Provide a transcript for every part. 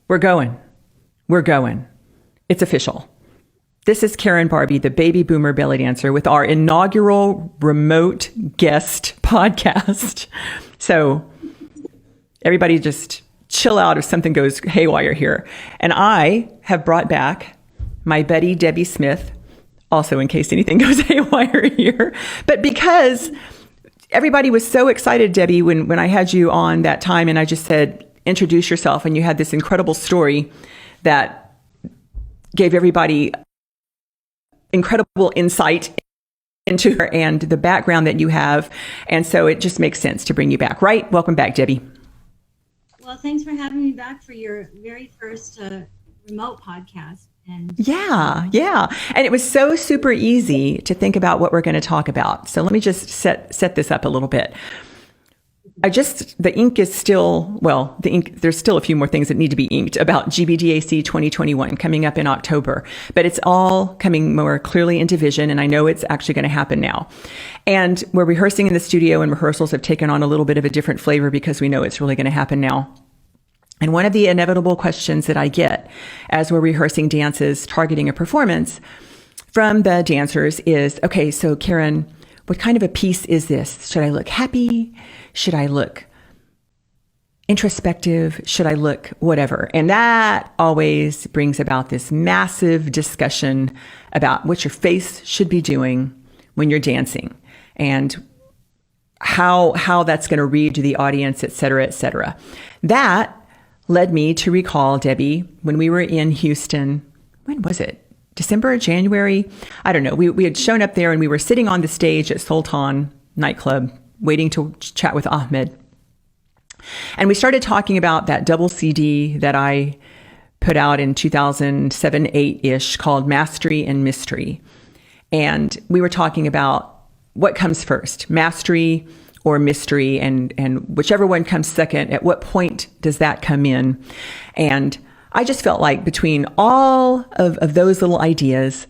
We're going. We're going. It's official. This is Karen Barbie, the baby boomer belly dancer, with our inaugural remote guest podcast. So everybody just chill out if something goes haywire here. And I have brought back my buddy, Debbie Smith, also in case anything goes haywire here. But because everybody was so excited, Debbie, when I had you on that time and I just said, introduce yourself, and you had this incredible story that gave everybody incredible insight into her and the background that you have. And so it just makes sense to bring you back, right? Welcome back, Debbie. Well, thanks for having me back for your very first remote podcast. And yeah. And it was so super easy to think about what we're going to talk about. So let me just set this up a little bit. The ink is still, there's still a few more things that need to be inked about GBDAC 2021 coming up in October, but it's all coming more clearly into vision. And I know it's actually going to happen now. And we're rehearsing in the studio, and rehearsals have taken on a little bit of a different flavor because we know it's really going to happen now. And one of the inevitable questions that I get as we're rehearsing dances targeting a performance from the dancers is, okay, so Karen, what kind of a piece is this? Should I look happy? Should I look introspective? Should I look whatever? And that always brings about this massive discussion about what your face should be doing when you're dancing and how that's going to read to the audience, et cetera, et cetera. That led me to recall, Debbie, when we were in Houston, when was it? December, January? I don't know. We had shown up there and we were sitting on the stage at Sultan nightclub waiting to chat with Ahmed. And we started talking about that double CD that I put out in 2007-8-ish called Mastery and Mystery. And we were talking about what comes first, mastery or mystery, and whichever one comes second, at what point does that come in? And I just felt like between all of those little ideas,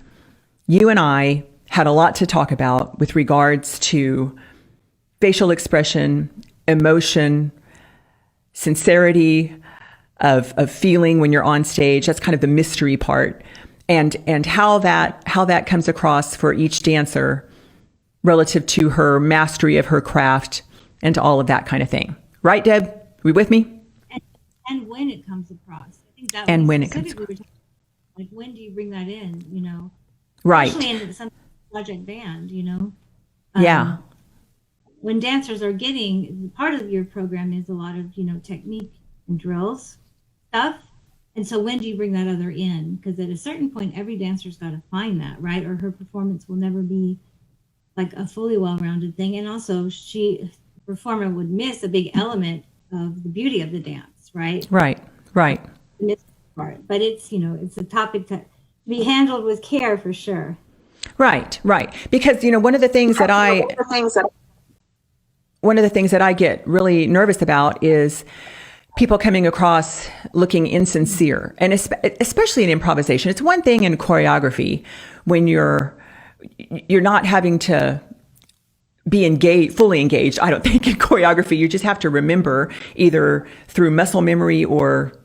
you and I had a lot to talk about with regards to facial expression, emotion, sincerity of feeling when you're on stage. That's kind of the mystery part, and how that comes across for each dancer relative to her mastery of her craft and all of that kind of thing. Right, Deb? Are we with me? And when it comes across. I think that and when it comes across. Like, when do you bring that in, you know? Right. Especially in some project band, you know? Yeah. When dancers are getting, part of your program is a lot of, you know, technique and drills stuff. And so when do you bring that other in? Because at a certain point, every dancer's got to find that, right? Or her performance will never be like a fully well-rounded thing. And also the performer would miss a big element of the beauty of the dance, right? Right. The mystery part. But it's, you know, it's a topic to be handled with care for sure. Right. Because, you know, one of the things that I get really nervous about is people coming across looking insincere, and especially in improvisation. It's one thing in choreography when you're not having to be fully engaged. I don't think in choreography, you just have to remember either through muscle memory or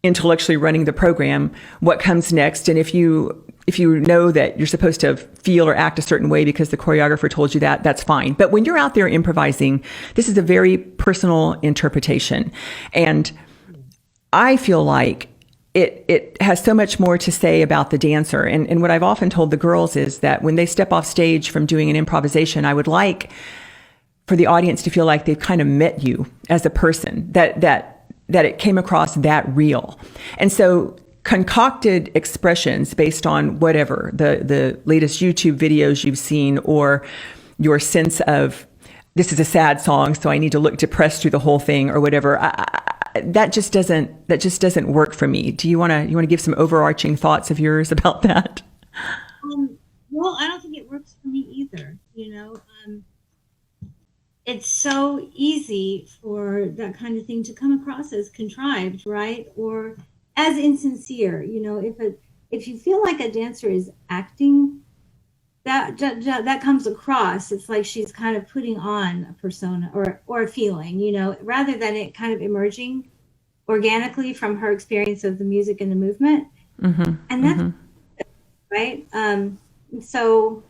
intellectually running the program what comes next. And if you know that you're supposed to feel or act a certain way because the choreographer told you that, that's fine. But when you're out there improvising, this is a very personal interpretation. And I feel like it has so much more to say about the dancer. And what I've often told the girls is that when they step off stage from doing an improvisation, I would like for the audience to feel like they've kind of met you as a person, that it came across that real. And so concocted expressions based on whatever, the latest YouTube videos you've seen, or your sense of, this is a sad song, so I need to look depressed through the whole thing, or whatever. That just doesn't work for me. Do you want to give some overarching thoughts of yours about that? Well, I don't think it works for me either. You know, it's so easy for that kind of thing to come across as contrived, right? Or as insincere. You know, if you feel like a dancer is acting, that comes across. It's like she's kind of putting on a persona or a feeling, you know, rather than it kind of emerging organically from her experience of the music and the movement. Mm-hmm, and that's right. So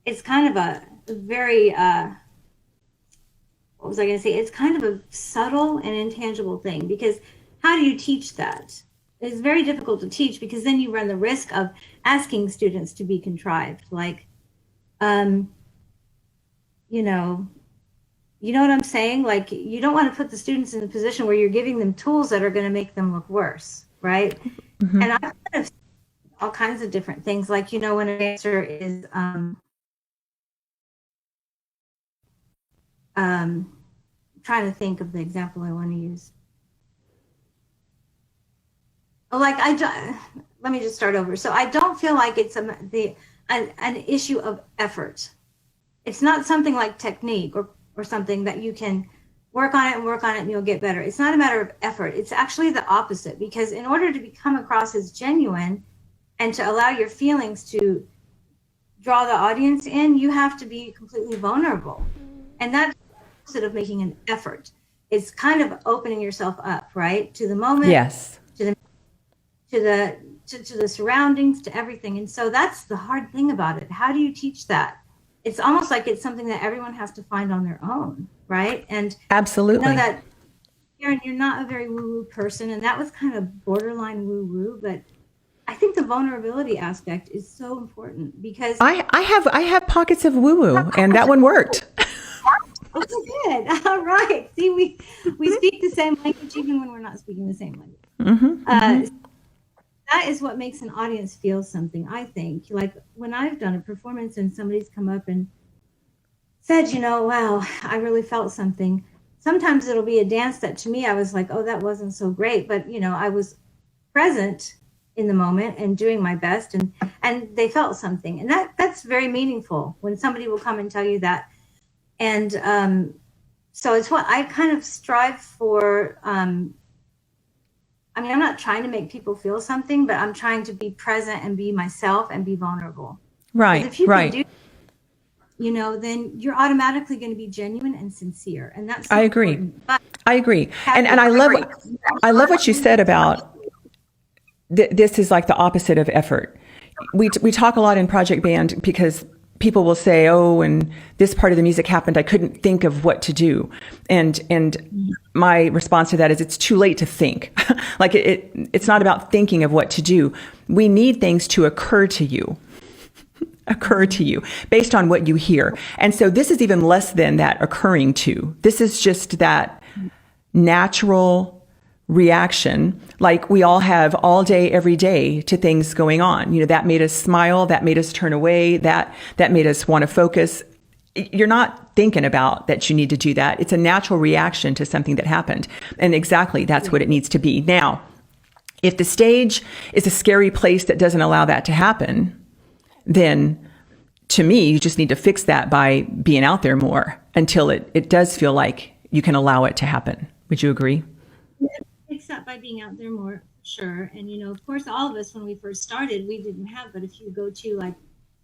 it's kind of a very, what was I going to say? It's kind of a subtle and intangible thing, because how do you teach that? It's very difficult to teach, because then you run the risk of asking students to be contrived. Like, you know what I'm saying? Like, you don't want to put the students in a position where you're giving them tools that are going to make them look worse, right? Mm-hmm. And I've kind of all kinds of different things. Like, when a dancer is trying to think of the example I want to use. Like, let me just start over. So I don't feel like it's an issue of effort. It's not something like technique or something that you can work on it and you'll get better. It's not a matter of effort. It's actually the opposite, because in order to come across as genuine and to allow your feelings to draw the audience in, you have to be completely vulnerable. And that's the opposite of making an effort. It's kind of opening yourself up, right? To the moment, yes, to the surroundings, to everything. And so that's the hard thing about it. How do you teach that? It's almost like it's something that everyone has to find on their own, right? And absolutely. I know that, Karen, you're not a very woo-woo person, and that was kind of borderline woo-woo, but I think the vulnerability aspect is so important, because I have pockets of woo-woo, and that one worked. Oh, good. All right. See, we speak the same language even when we're not speaking the same language. Mm-hmm, that is what makes an audience feel something, I think. Like, when I've done a performance and somebody's come up and said, wow, I really felt something. Sometimes it'll be a dance that to me, I was like, oh, that wasn't so great. But, I was present in the moment and doing my best, and they felt something. And that's very meaningful when somebody will come and tell you that. And so it's what I kind of strive for. I'm not trying to make people feel something, but I'm trying to be present and be myself and be vulnerable. Right. If you right. can do, then you're automatically going to be genuine and sincere. And that's so I agree. Important. I agree. And I love what you said about this is like the opposite of effort. We talk a lot in Project Band because people will say, oh, and this part of the music happened, I couldn't think of what to do. And my response to that is, it's too late to think. Like, it's not about thinking of what to do. We need things to occur to you based on what you hear. And so this is even less than that occurring to. This is just that natural reaction, like we all have all day, every day, to things going on. That made us smile, that made us turn away, that made us want to focus. You're not thinking about that you need to do that. It's a natural reaction to something that happened. And exactly, that's what it needs to be. Now, if the stage is a scary place that doesn't allow that to happen, then to me, you just need to fix that by being out there more until it does feel like you can allow it to happen. Would you agree? Fix that by being out there more, sure. And, of course, all of us, when we first started, we didn't have but a few go-to like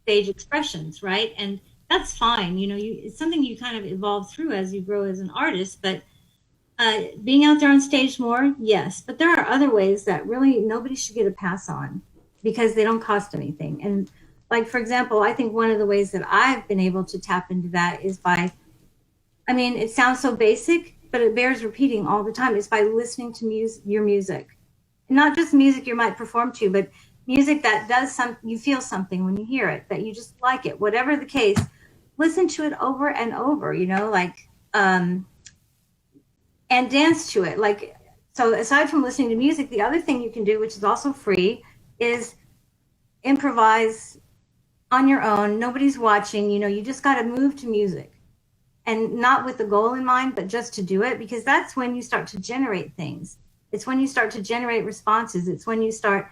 stage expressions, right? And that's fine. It's something you kind of evolve through as you grow as an artist. But being out there on stage more, yes. But there are other ways that really nobody should get a pass on, because they don't cost anything. And like, for example, I think one of the ways that I've been able to tap into that is by, it sounds so basic, but it bears repeating all the time, is by listening to your music. And not just music you might perform to, but music that does you feel something when you hear it, that you just like it. Whatever the case, listen to it over and over, and dance to it. Like, so aside from listening to music, the other thing you can do, which is also free, is improvise on your own. Nobody's watching, you just got to move to music. And not with the goal in mind, but just to do it, because that's when you start to generate things. It's when you start to generate responses. It's when you start,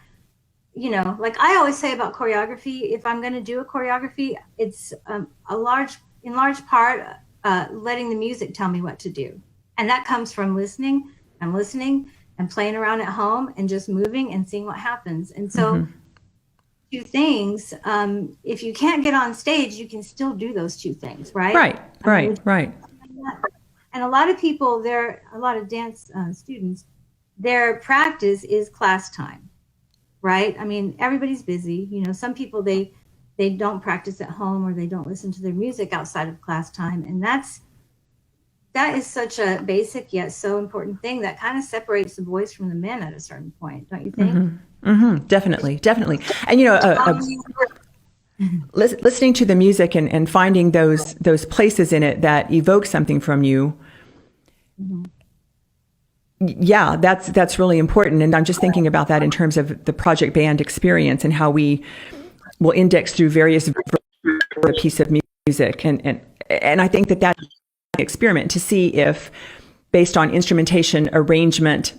like I always say about choreography, if I'm going to do a choreography, it's in large part, letting the music tell me what to do. And that comes from listening and playing around at home and just moving and seeing what happens. And so two things, if you can't get on stage, you can still do those two things, right? Right. Right. And a lot of people, a lot of dance students their practice is class time, right? I mean, everybody's busy. You know, some people, they don't practice at home, or they don't listen to their music outside of class time. And that is such a basic yet so important thing that kind of separates the boys from the men at a certain point, don't you think? Definitely. And, you know, listening to the music and finding those places in it that evoke something from you. Yeah, that's really important. And I'm just thinking about that in terms of the project band experience and how we will index through various a piece of music. And I think that's an experiment to see if, based on instrumentation, arrangement,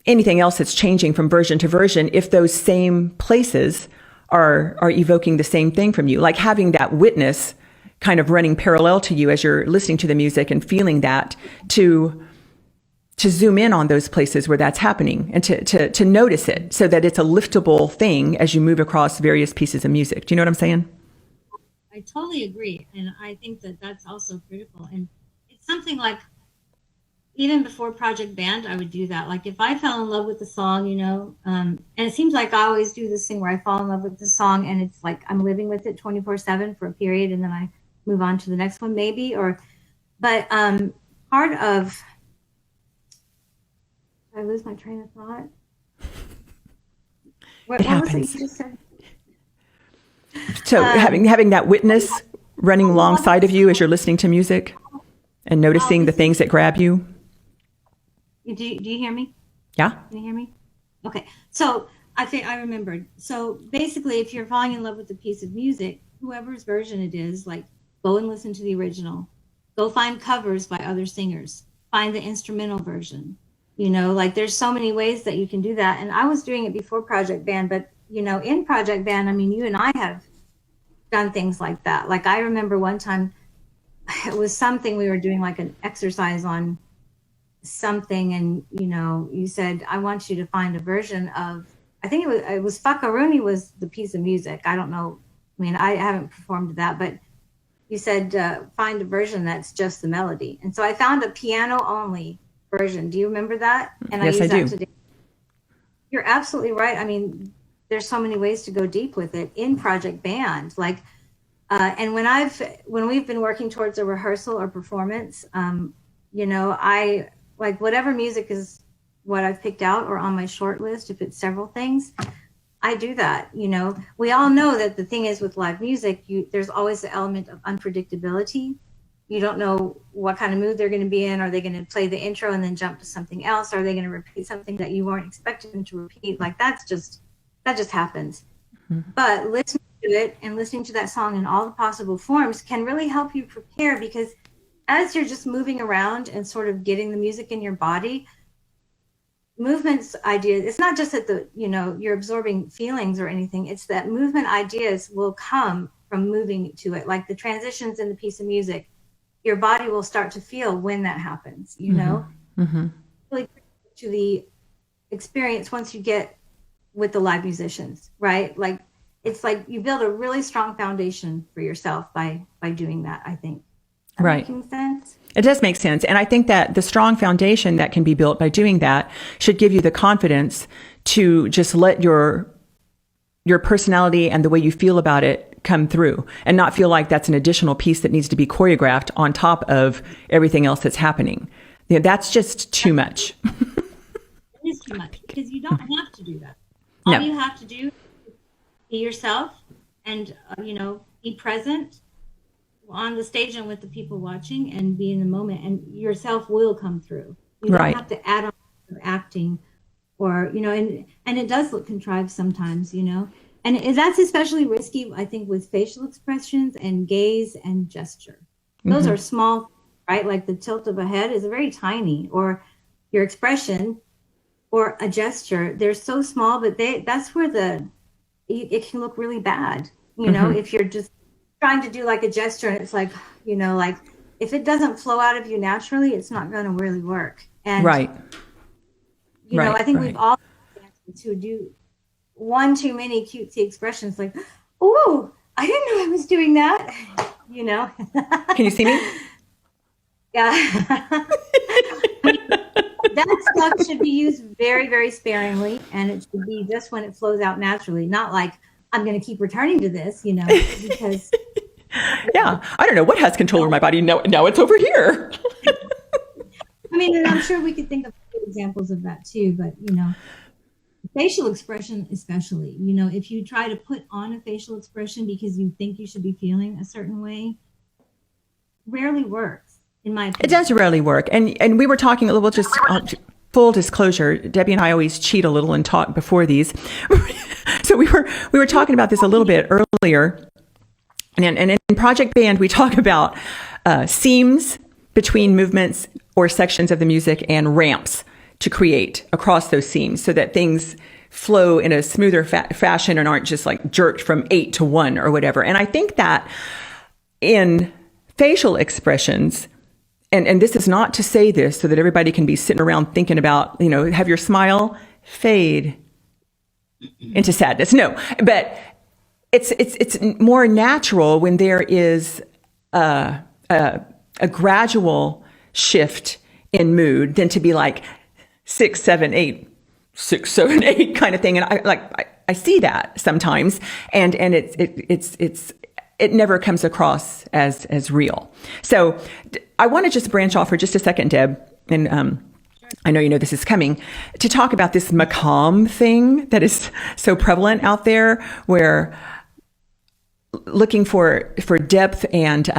anything else that's changing from version to version, if those same places are evoking the same thing from you, like having that witness kind of running parallel to you as you're listening to the music and feeling that, to zoom in on those places where that's happening and to notice it so that it's a liftable thing as you move across various pieces of music. Do you know what I'm saying? I totally agree. And I think that that's also critical. And it's something like, even before Project Band, I would do that. Like if I fell in love with the song, you know, and it seems like I always do this thing where I fall in love with the song and it's like I'm living with it 24/7 for a period, and then I move on to the next one maybe. But part of, did I lose my train of thought? What was it you just said? So having that witness running alongside of you as you're listening to music and noticing the things that grab you. Do you hear me? Yeah. Can you hear me? Okay. So I think I remembered. So basically, if you're falling in love with a piece of music, whoever's version it is, like, go and listen to the original. Go find covers by other singers. Find the instrumental version. You know, like there's so many ways that you can do that. And I was doing it before Project Band, but, you know, in Project Band, I mean, you and I have done things like that. Like I remember one time, it was something we were doing, like an exercise on something, and you know, you said, I want you to find a version of, I think it was Fakaruni was the piece of music. I don't know, I mean, I haven't performed that, but you said find a version that's just the melody. And so I found a piano only version. Do you remember that? And yes, I do. Today. You're absolutely right. I mean, there's so many ways to go deep with it in Project Band. Like and when we've been working towards a rehearsal or performance, you know, I like whatever music is what I've picked out or on my short list. If it's several things, I do that. You know, we all know that the thing is with live music, there's always the element of unpredictability. You don't know what kind of mood they're going to be in. Are they going to play the intro and then jump to something else? Are they going to repeat something that you weren't expecting them to repeat? Like that just happens. Mm-hmm. But listening to it and listening to that song in all the possible forms can really help you prepare, because as you're just moving around and sort of getting the music in your body, movements ideas, it's not just that you're absorbing feelings or anything. It's that movement ideas will come from moving to it. Like the transitions in the piece of music, your body will start to feel when that happens, you know, really to the experience once you get with the live musicians, right? Like, it's like you build a really strong foundation for yourself by doing that, I think. Right. Making sense? It does make sense. And I think that the strong foundation that can be built by doing that should give you the confidence to just let your personality and the way you feel about it come through, and not feel like that's an additional piece that needs to be choreographed on top of everything else that's happening. You know, that's just too much. It is too much, because you don't have to do that. All you have to do is be yourself and, be present on the stage and with the people watching, and be in the moment, and yourself will come through. You don't have to add on or acting, or, and it does look contrived sometimes, and that's especially risky, I think, with facial expressions and gaze and gesture. Those are small, right? Like the tilt of a head is very tiny, or your expression or a gesture, they're so small, but that's where it can look really bad, if you're just trying to do like a gesture and it's like, like if it doesn't flow out of you naturally, it's not going to really work. And I think we've all to do one too many cutesy expressions, like, oh, I didn't know I was doing that. Can you see me? Yeah. That stuff should be used very, very sparingly, and it should be just when it flows out naturally, not like I'm going to keep returning to this, because yeah, I don't know what has control over my body. Now it's over here. I mean, and I'm sure we could think of examples of that too, but facial expression especially, if you try to put on a facial expression because you think you should be feeling a certain way, rarely works, in my opinion. It does rarely work. And we were talking a little, just full disclosure, Debbie and I always cheat a little and talk before these. So we were talking about this a little bit earlier. And in Project Band, we talk about seams between movements or sections of the music and ramps to create across those seams so that things flow in a smoother fashion and aren't just like jerked from 8 to 1 or whatever. And I think that in facial expressions, and this is not to say this so that everybody can be sitting around thinking about, have your smile fade into sadness. No, but it's more natural when there is a gradual shift in mood than to be like 6, 7, 8, 6, 7, 8 kind of thing. And I see that sometimes, and it never comes across as real. So I want to just branch off for just a second, Deb, and I know this is coming, to talk about this macam thing that is so prevalent out there, where looking for depth and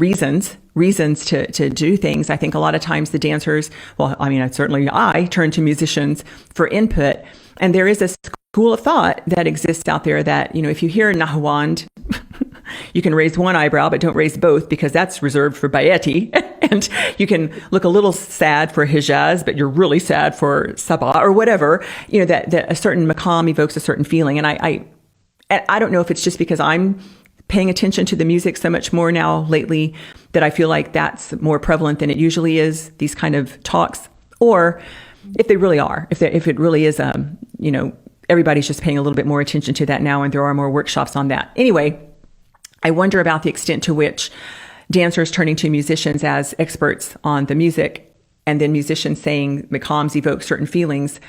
reasons to do things. I think a lot of times the dancers, I turn to musicians for input, and there is a school of thought that exists out there that, if you hear Nahawand, you can raise one eyebrow, but don't raise both, because that's reserved for Bayeti. And you can look a little sad for Hijaz, but you're really sad for Sabah or whatever, that a certain maqam evokes a certain feeling. And I don't know if it's just because I'm paying attention to the music so much more now lately that I feel like that's more prevalent than it usually is, these kind of talks, or if they really are, if it really is, everybody's just paying a little bit more attention to that now, and there are more workshops on that. Anyway, I wonder about the extent to which dancers turning to musicians as experts on the music, and then musicians saying maqams evoke certain feelings,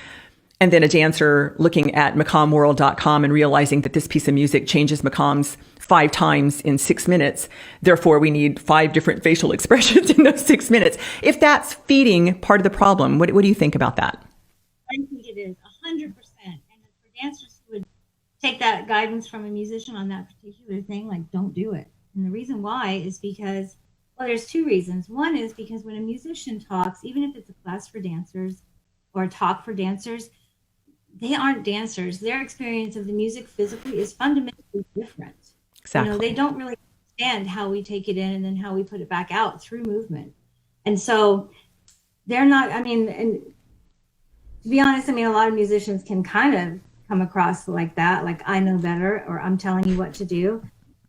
and then a dancer looking at maqamworld.com and realizing that this piece of music changes maqams 5 times in 6 minutes. Therefore, we need 5 different facial expressions in those 6 minutes. If that's feeding part of the problem, what do you think about that? I think it is 100%. And for dancers who would take that guidance from a musician on that particular thing, don't do it. And the reason why is because, there's 2 reasons. One is because when a musician talks, even if it's a class for dancers or a talk for dancers, they aren't dancers. Their experience of the music physically is fundamentally different. Exactly. They don't really understand how we take it in and then how we put it back out through movement. And so they're not, and to be honest, a lot of musicians can kind of come across like that, like I know better, or I'm telling you what to do.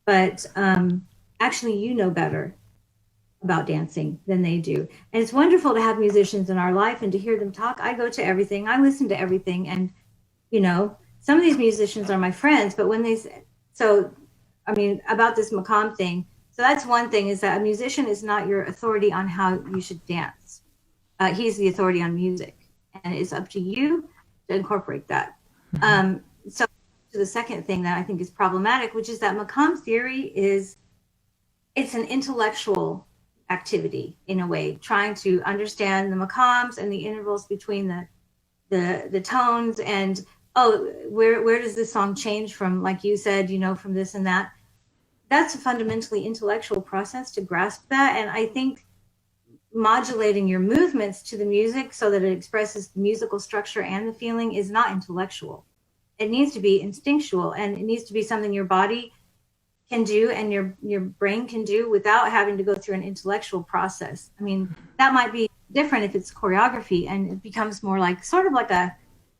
But actually, you know better about dancing than they do. And it's wonderful to have musicians in our life and to hear them talk. I go to everything. I listen to everything. And, some of these musicians are my friends, but when they say, about this maqam thing. So that's one thing, is that a musician is not your authority on how you should dance. He's the authority on music, and it's up to you to incorporate that. Mm-hmm. So to the second thing that I think is problematic, which is that maqam theory it's an intellectual activity in a way, trying to understand the maqams and the intervals between the tones, and where does this song change from, like you said, from this and that. That's a fundamentally intellectual process to grasp that. And I think modulating your movements to the music so that it expresses the musical structure and the feeling is not intellectual. It needs to be instinctual, and it needs to be something your body can do and your brain can do without having to go through an intellectual process. That might be different if it's choreography, and it becomes more like sort of like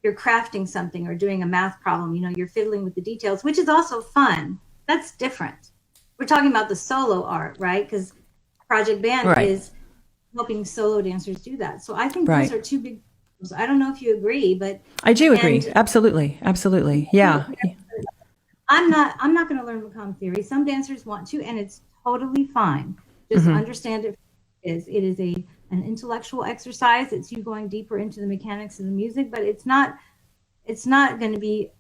you're crafting something or doing a math problem. You're fiddling with the details, which is also fun. That's different. We're talking about the solo art, right? Because Project Band is helping solo dancers do that. So I think those are 2 big. I don't know if you agree, but I do agree. Absolutely. Yeah. I'm not going to learn maqam theory. Some dancers want to, and it's totally fine. Just understand it is a an intellectual exercise. It's you going deeper into the mechanics of the music, but it's not going to be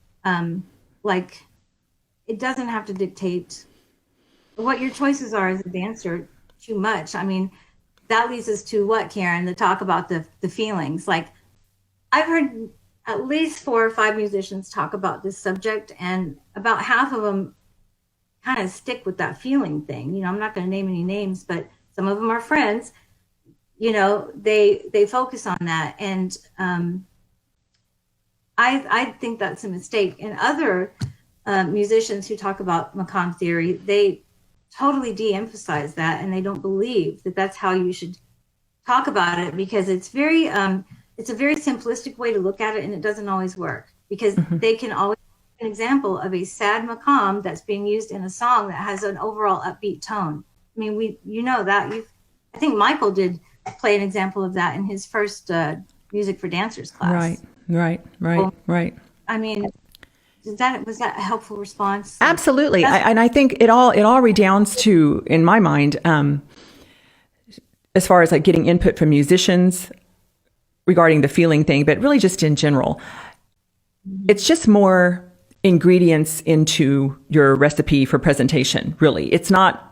like, it doesn't have to dictate what your choices are as a dancer too much. I mean, that leads us to what, Karen, the talk about the feelings. Like, I've heard at least 4 or 5 musicians talk about this subject, and about half of them kind of stick with that feeling thing. You know, I'm not going to name any names, but some of them are friends. You know, they focus on that, and I think that's a mistake. And other musicians who talk about Macomb theory, they totally de-emphasize that, and they don't believe that that's how you should talk about it, because it's a very simplistic way to look at it, and it doesn't always work, because they can always give an example of a sad Macomb that's being used in a song that has an overall upbeat tone. I mean, I think Michael did play an example of that in his first music for dancers class. Right. I mean, was that a helpful response? Absolutely. And I think it all redounds to, in my mind, as far as like getting input from musicians regarding the feeling thing, but really just in general, it's just more ingredients into your recipe for presentation. Really, it's not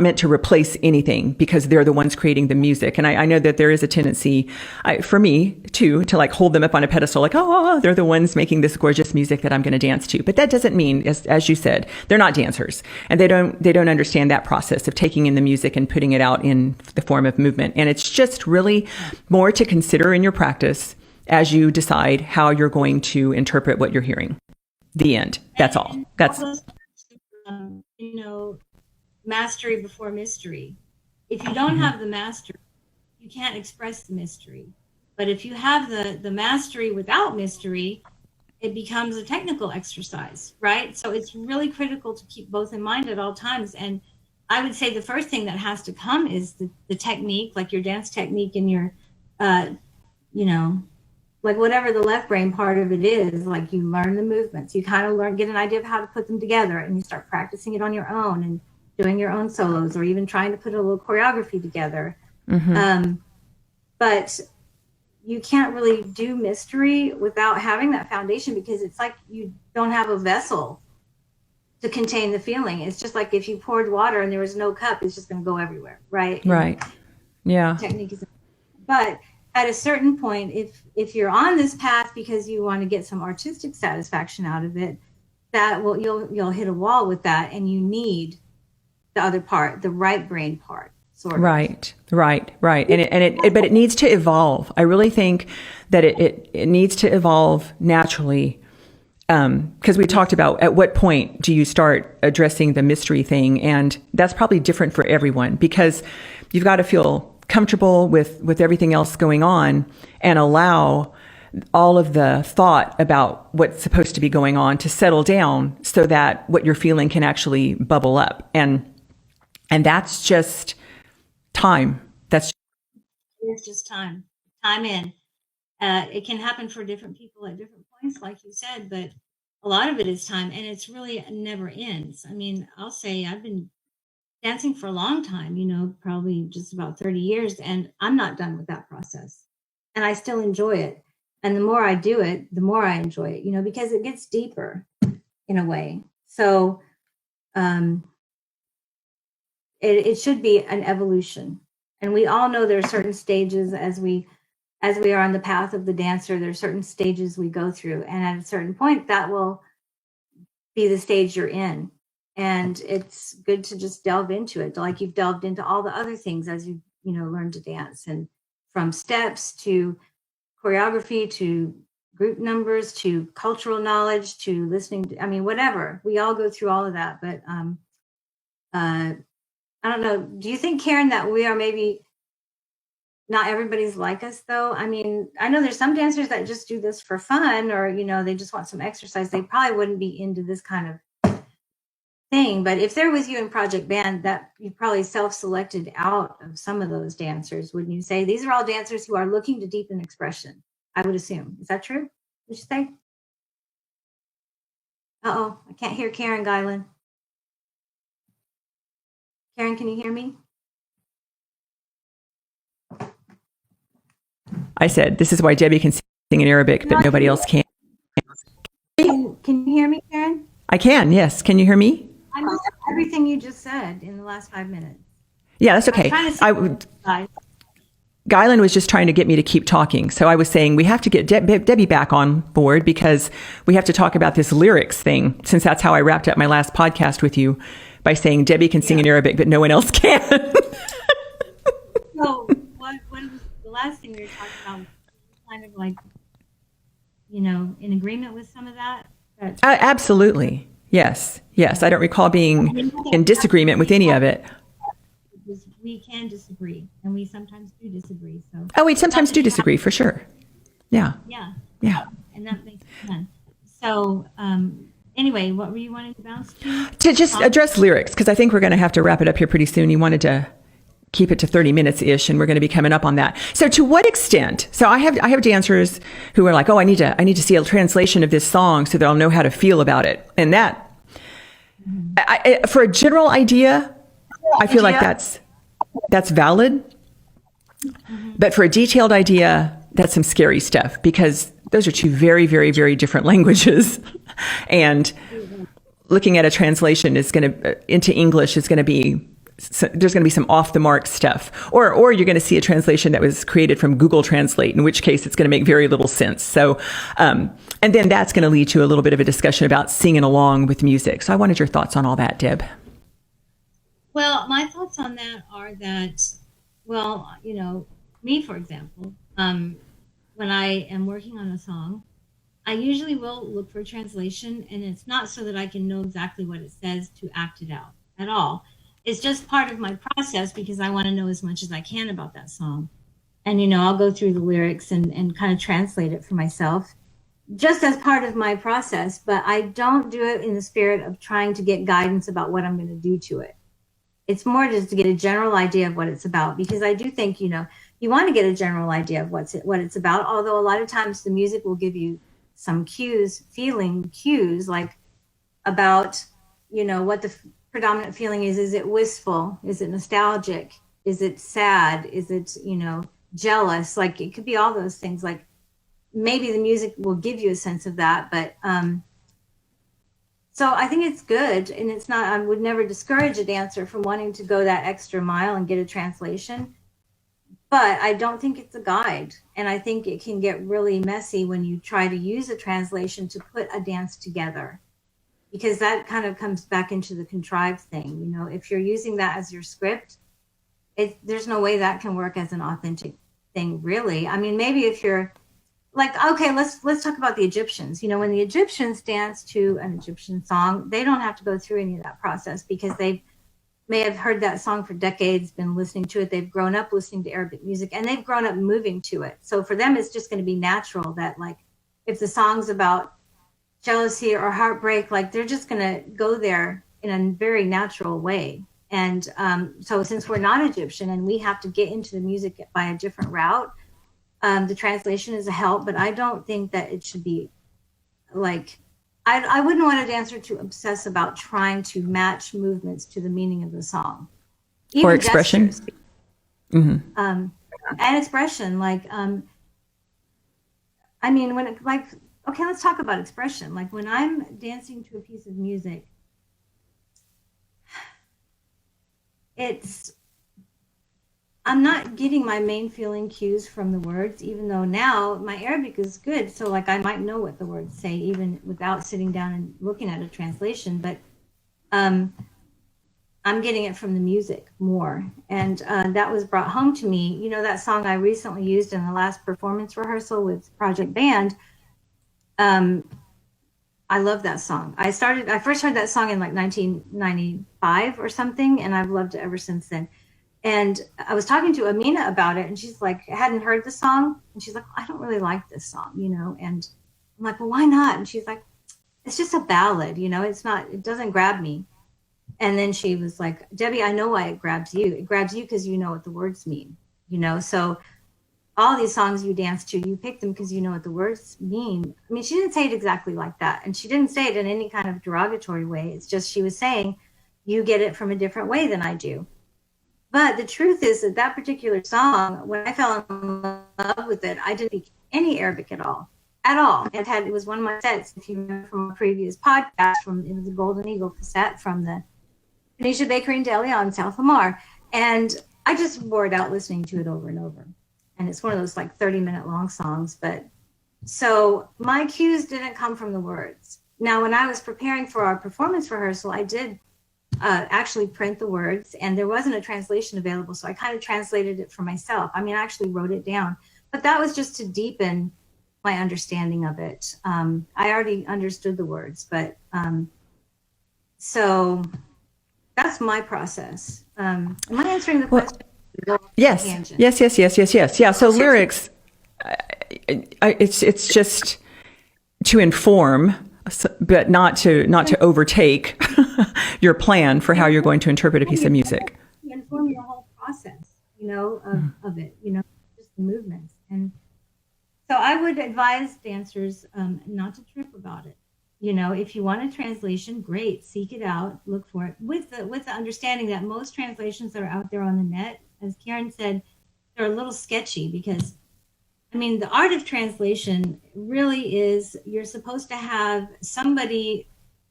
meant to replace anything, because they're the ones creating the music. And I know that there is a tendency, for me too, to like hold them up on a pedestal, like, oh, they're the ones making this gorgeous music that I'm going to dance to. But that doesn't mean, as you said, they're not dancers, and they don't understand that process of taking in the music and putting it out in the form of movement. And it's just really more to consider in your practice as you decide how you're going to interpret what you're hearing. The end. That's all. That's mastery before mystery. If you don't have the mastery, you can't express the mystery. But if you have the mastery without mystery, it becomes a technical exercise, right? So it's really critical to keep both in mind at all times. And I would say the first thing that has to come is the technique, like your dance technique and your, like whatever the left brain part of it is, like you learn the movements, you kind of get an idea of how to put them together, and you start practicing it on your own and doing your own solos, or even trying to put a little choreography together. But you can't really do mystery without having that foundation, because it's like you don't have a vessel to contain the feeling. It's just like if you poured water and there was no cup, it's just going to go everywhere, right? Right. Yeah. Technique is, but at a certain point, if you're on this path because you want to get some artistic satisfaction out of it, that will you'll hit a wall with that, and you need the other part, the right brain part, sort of. Right. And it needs to evolve. I really think that it needs to evolve naturally. Because we talked about at what point do you start addressing the mystery thing, and that's probably different for everyone, because you've got to feel comfortable with everything else going on and allow all of the thought about what's supposed to be going on to settle down, so that what you're feeling can actually bubble up. And that's just time. It's just time in. It can happen for different people at different points, like you said, but a lot of it is time, and it's really never ends. I mean, I'll say I've been dancing for a long time, probably just about 30 years, and I'm not done with that process. And I still enjoy it. And the more I do it, the more I enjoy it, because it gets deeper in a way. So it should be an evolution. And we all know there are certain stages as we are on the path of the dancer. There are certain stages we go through. And at a certain point, that will be the stage you're in. And it's good to just delve into it, like you've delved into all the other things as you learn to dance, and from steps to choreography to group numbers to cultural knowledge to listening to, whatever. We all go through all of that. But I don't know. Do you think, Karen, that we are maybe not everybody's like us, though? I mean, I know there's some dancers that just do this for fun, or they just want some exercise. They probably wouldn't be into this kind of thing. But if they're with you in project band, that you probably self-selected out of some of those dancers, wouldn't you say? These are all dancers who are looking to deepen expression, I would assume. Is that true? Would you say? Uh-oh, I can't hear Karen Guyland. Karen, can you hear me? I said, this is why Debbie can sing in Arabic, but nobody else can. Can you hear me, Karen? I can, yes. Can you hear me? I missed everything you just said in the last 5 minutes. Yeah, that's okay. Guylan was just trying to get me to keep talking. So I was saying we have to get Debbie back on board because we have to talk about this lyrics thing, since that's how I wrapped up my last podcast with you by saying Debbie can sing in Arabic, but no one else can. So what was the last thing we were talking about? Kind of like, in agreement with some of that? Absolutely. Yes. I don't recall being in disagreement with any of it. We can disagree, and we sometimes do disagree. So. Oh, we sometimes do disagree, for sure. Yeah. And that makes sense. So, anyway, what were you wanting to bounce to? To just address lyrics, because I think we're going to have to wrap it up here pretty soon. You wanted to keep it to 30 minutes-ish, and we're going to be coming up on that. So to what extent? So I have dancers who are like, oh, I need to see a translation of this song so that I'll know how to feel about it. And that, for a general idea, I feel like that's valid. But for a detailed idea, that's some scary stuff, because those are two very, very, very different languages. And looking at a translation into English is going to be, there's going to be some off the mark stuff, or you're going to see a translation that was created from Google Translate, in which case it's going to make very little sense. So, and then that's going to lead to a little bit of a discussion about singing along with music. So I wanted your thoughts on all that, Deb. Well, my thoughts on that are that, me, for example, when I am working on a song, I usually will look for a translation, and it's not so that I can know exactly what it says to act it out at all. It's just part of my process, because I want to know as much as I can about that song. And, I'll go through the lyrics and kind of translate it for myself, just as part of my process. But I don't do it in the spirit of trying to get guidance about what I'm going to do to it. It's more just to get a general idea of what it's about, because I do think, you want to get a general idea of what it's about. Although a lot of times the music will give you some feeling cues, like about, what the predominant feeling is. Is it wistful? Is it nostalgic? Is it sad? Is it, jealous? Like, it could be all those things. Like, maybe the music will give you a sense of that, but, so I think it's good, and it's not, I would never discourage a dancer from wanting to go that extra mile and get a translation, but I don't think it's a guide. And I think it can get really messy when you try to use a translation to put a dance together, because that kind of comes back into the contrived thing. If you're using that as your script, there's no way that can work as an authentic thing, really. I mean, maybe if you're like, okay, let's talk about the Egyptians. When the Egyptians dance to an Egyptian song, they don't have to go through any of that process, because they may have heard that song for decades, been listening to it. They've grown up listening to Arabic music, and they've grown up moving to it. So for them, it's just going to be natural that, like, if the song's about jealousy or heartbreak, like, they're just going to go there in a very natural way. And so since we're not Egyptian and we have to get into the music by a different route, the translation is a help, but I don't think that it should be like, I wouldn't want a dancer to obsess about trying to match movements to the meaning of the song. Even or expression. Mm-hmm. And expression, like, I mean, when it, like, okay, let's talk about expression. Like, when I'm dancing to a piece of music, I'm not getting my main feeling cues from the words, even though now my Arabic is good. So, like, I might know what the words say even without sitting down and looking at a translation, but I'm getting it from the music more. And that was brought home to me. That song I recently used in the last performance rehearsal with Project Band. I love that song. I first heard that song in like 1995 or something, and I've loved it ever since then. And I was talking to Amina about it, and she's like, I hadn't heard the song. And she's like, I don't really like this song, And I'm like, well, why not? And she's like, it's just a ballad, it doesn't grab me. And then she was like, Debbie, I know why it grabs you. It grabs you because you know what the words mean, So all these songs you dance to, you pick them because you know what the words mean. I mean, she didn't say it exactly like that. And she didn't say it in any kind of derogatory way. It's just she was saying, you get it from a different way than I do. But the truth is that that particular song, when I fell in love with it, I didn't speak any Arabic at all. At all. It was one of my sets, if you remember from a previous podcast, it was a Golden Eagle cassette from the Phoenicia Bakery in Deli on South Lamar. And I just wore it out listening to it over and over. And it's one of those like 30-minute long songs. But so my cues didn't come from the words. Now, when I was preparing for our performance rehearsal, I did actually print the words, and there wasn't a translation available. So I kind of translated it for myself. I mean, I actually wrote it down. But that was just to deepen my understanding of it. I already understood the words, but so that's my process. Am I answering the question? Yes. Yeah. So lyrics, it's just to inform, but not to overtake your plan for how you're going to interpret a piece of music. Inform the whole process, of it, just the movements. And so I would advise dancers not to trip about it. If you want a translation, great, seek it out, look for it, with the understanding that most translations that are out there on the net, as Karen said, they're a little sketchy because, the art of translation really is, you're supposed to have somebody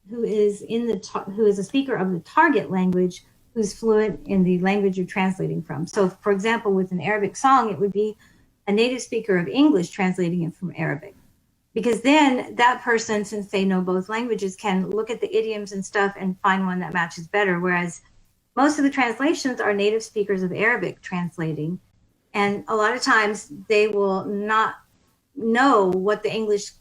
who is who is a speaker of the target language, who's fluent in the language you're translating from. So, for example, with an Arabic song, it would be a native speaker of English translating it from Arabic. Because then that person, since they know both languages, can look at the idioms and stuff and find one that matches better. Whereas most of the translations are native speakers of Arabic translating. And a lot of times they will not know what the English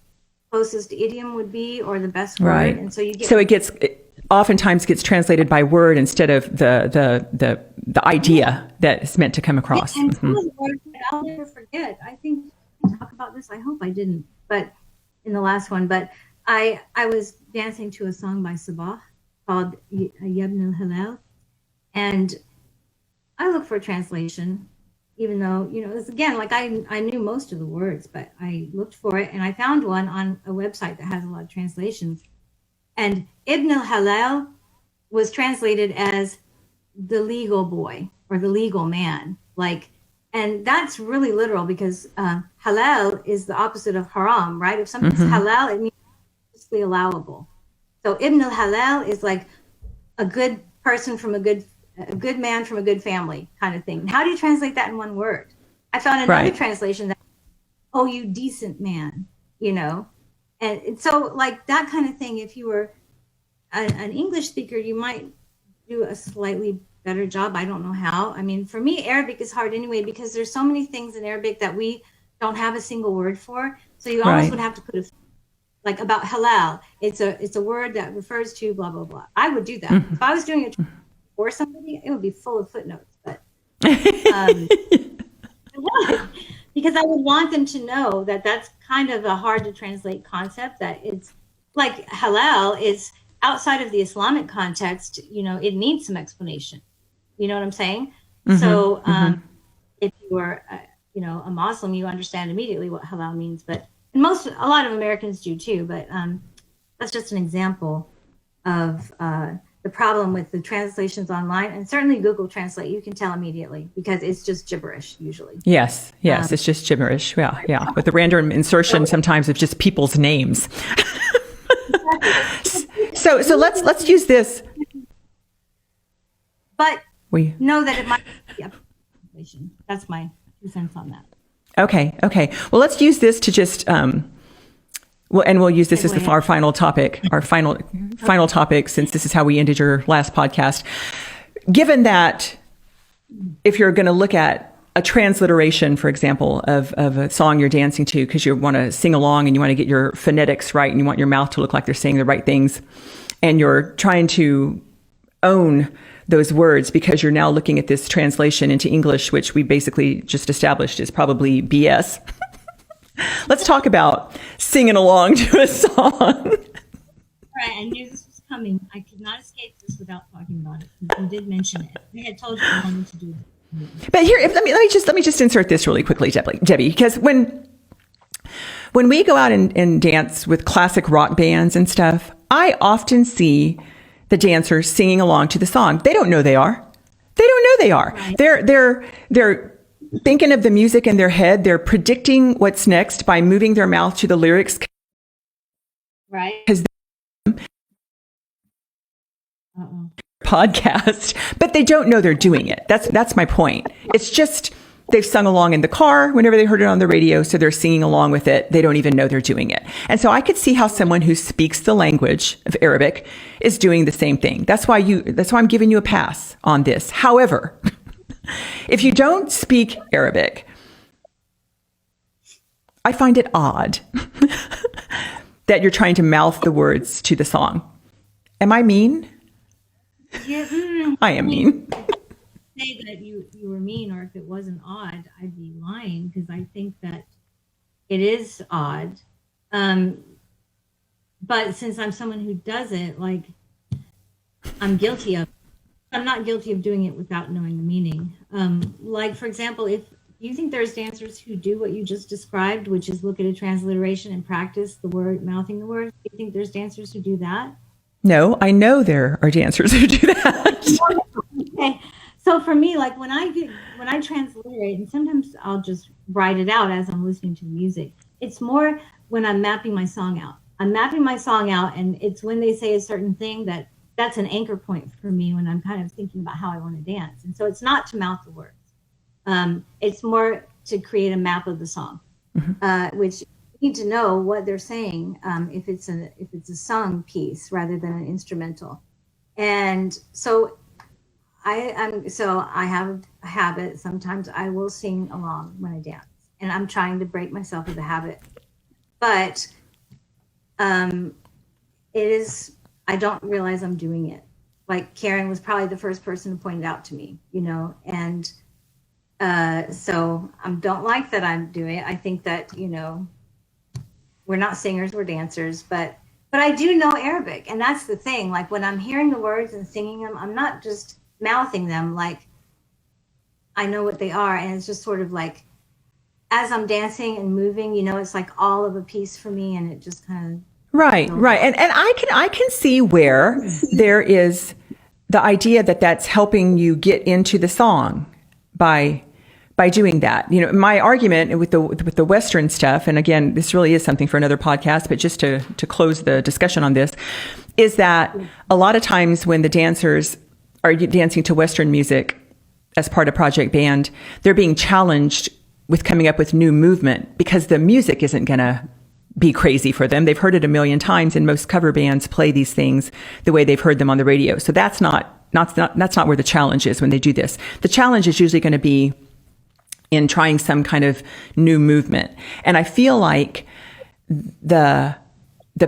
closest idiom would be or the best word. Right. And so it oftentimes gets translated by word instead of the idea that is meant to come across. Yeah, and some of the words that I'll never forget. I think I talk about this. I hope I didn't, but in the last one. But I was dancing to a song by Sabah called Yabn al-Halal, and I looked for a translation, even though it was, again, like I knew most of the words, but I looked for it and I found one on a website that has a lot of translations. And Ibn al-Halal was translated as the legal boy or the legal man, and that's really literal because halal is the opposite of haram, right? If something's halal, it means it's allowable. So Ibn al-Halal is like a good person from a good man from a good family kind of thing. How do you translate that in one word? I found another translation that, oh, you decent man, and so like that kind of thing. If you were an English speaker, you might do a slightly better job. I don't know how. For me, Arabic is hard anyway, because there's so many things in Arabic that we don't have a single word for. So you almost would have to put like about halal. It's a word that refers to blah, blah, blah. I would do that. If I was doing it for somebody, it would be full of footnotes, but because I would want them to know that that's kind of a hard to translate concept, that it's like halal is outside of the Islamic context, it needs some explanation. You know what I'm saying? So if you are, a Muslim, you understand immediately what halal means, but a lot of Americans do too. But that's just an example of the problem with the translations online, and certainly Google Translate. You can tell immediately because it's just gibberish usually. Yes, it's just gibberish. Yeah. With the random insertion sometimes of just people's names. So let's use this. But we know that it might be a translation. That's my 2 cents on that. Okay. Well, let's use this to just we'll use this as our final topic, final topic, since this is how we ended your last podcast. Given that, if you're going to look at a transliteration, for example, of a song you're dancing to because you want to sing along and you want to get your phonetics right and you want your mouth to look like they're saying the right things, and you're trying to own those words because you're now looking at this translation into English, which we basically just established is probably BS. Let's talk about singing along to a song. All right, I knew this was coming. I could not escape this without talking about it. You did mention it. I had told you I wanted to do it. But here, let me just insert this really quickly, Debbie, because when we go out and dance with classic rock bands and stuff, I often see the dancers singing along to the song. They don't know they are. They don't know they are. Right. They're thinking of the music in their head. They're predicting what's next by moving their mouth to the lyrics. Right. Because podcast, but they don't know they're doing it. That's my point. It's just they've sung along in the car whenever they heard it on the radio, so they're singing along with it. They don't even know they're doing it. And so I could see how someone who speaks the language of Arabic is doing the same thing. That's why I'm giving you a pass on this. However, if you don't speak Arabic, I find it odd that you're trying to mouth the words to the song. Am I mean? Yeah, I am mean. Say that you were mean, or if it wasn't odd, I'd be lying, because I think that it is odd. But since I'm someone who does it, like, I'm not guilty of doing it without knowing the meaning. Like, for example, if you think there's dancers who do what you just described, which is look at a transliteration and practice the word, mouthing the word, do you think there's dancers who do that? No, I know there are dancers who do that. Okay. So for me, like when I transliterate, and sometimes I'll just write it out as I'm listening to the music. It's more when I'm mapping my song out. I'm mapping my song out, and it's when they say a certain thing that's an anchor point for me when I'm kind of thinking about how I want to dance. And so it's not to mouth the words. It's more to create a map of the song, which you need to know what they're saying if it's a sung piece rather than an instrumental. And so I have a habit. Sometimes I will sing along when I dance, and I'm trying to break myself of the habit. But I don't realize I'm doing it. Like Karen was probably the first person to point it out to me, and so I don't like that I'm doing it. I think that, we're not singers, we're dancers, but I do know Arabic, and that's the thing. Like when I'm hearing the words and singing them, I'm not just mouthing them. Like I know what they are, and it's just sort of like as I'm dancing and moving, it's like all of a piece for me, and it just kind of right. And I can see where there is the idea that that's helping you get into the song by doing that. My argument with the Western stuff, and again, this really is something for another podcast, but just to close the discussion on this, is that a lot of times when the dancers are dancing to Western music as part of Project Band, they're being challenged with coming up with new movement because the music isn't going to be crazy for them. They've heard it a million times, and most cover bands play these things the way they've heard them on the radio. So that's not where the challenge is when they do this. The challenge is usually going to be in trying some kind of new movement. And I feel like the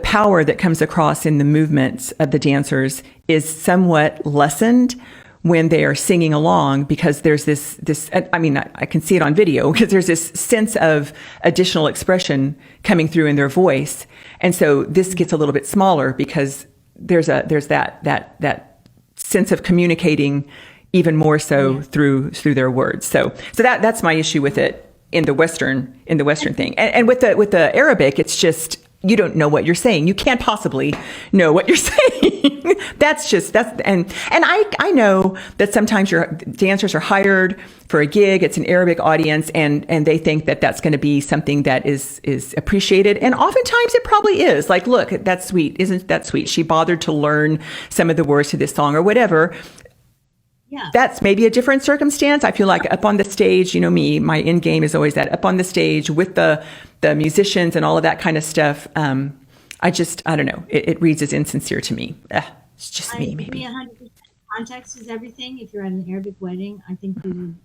power that comes across in the movements of the dancers is somewhat lessened when they are singing along, because there's this, I mean, I can see it on video, because there's this sense of additional expression coming through in their voice. And so this gets a little bit smaller because there's that sense of communicating even more so through their words. So that's my issue with it in the Western thing. And with the Arabic, it's just, you don't know what you're saying. You can't possibly know what you're saying. and I know that sometimes your dancers are hired for a gig. It's an Arabic audience, and they think that that's going to be something that is appreciated. And oftentimes it probably is. Like, look, that's sweet. Isn't that sweet? She bothered to learn some of the words to this song or whatever. Yeah. That's maybe a different circumstance. I feel like up on the stage, my end game is always that up on the stage with the musicians and all of that kind of stuff. I don't know. It reads as insincere to me. It's just me, maybe. 100%. Context is everything. If you're at an Arabic wedding, I think it would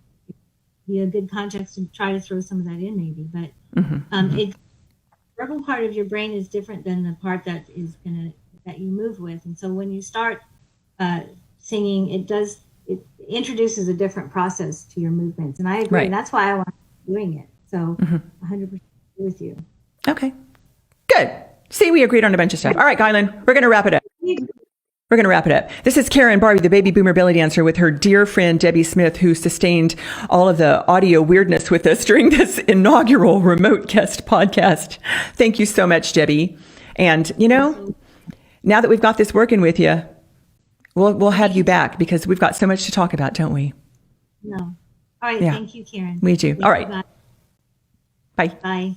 be a good context to try to throw some of that in, maybe. But the verbal part of your brain is different than the part that you move with. And so when you start singing, it introduces a different process to your movements. And I agree. Right. And that's why I want to keep doing it. So 100% with you. Okay. Good. See, we agreed on a bunch of stuff. All right, Guylan, we're going to wrap it up. This is Karen Barbie, the baby boomer belly dancer, with her dear friend, Debbie Smith, who sustained all of the audio weirdness with us during this inaugural remote guest podcast. Thank you so much, Debbie. And, now that we've got this working with you, We'll have you back because we've got so much to talk about, don't we? No. All right. Yeah. Thank you, Karen. We do. Thank All you, right. guys. Bye. Bye.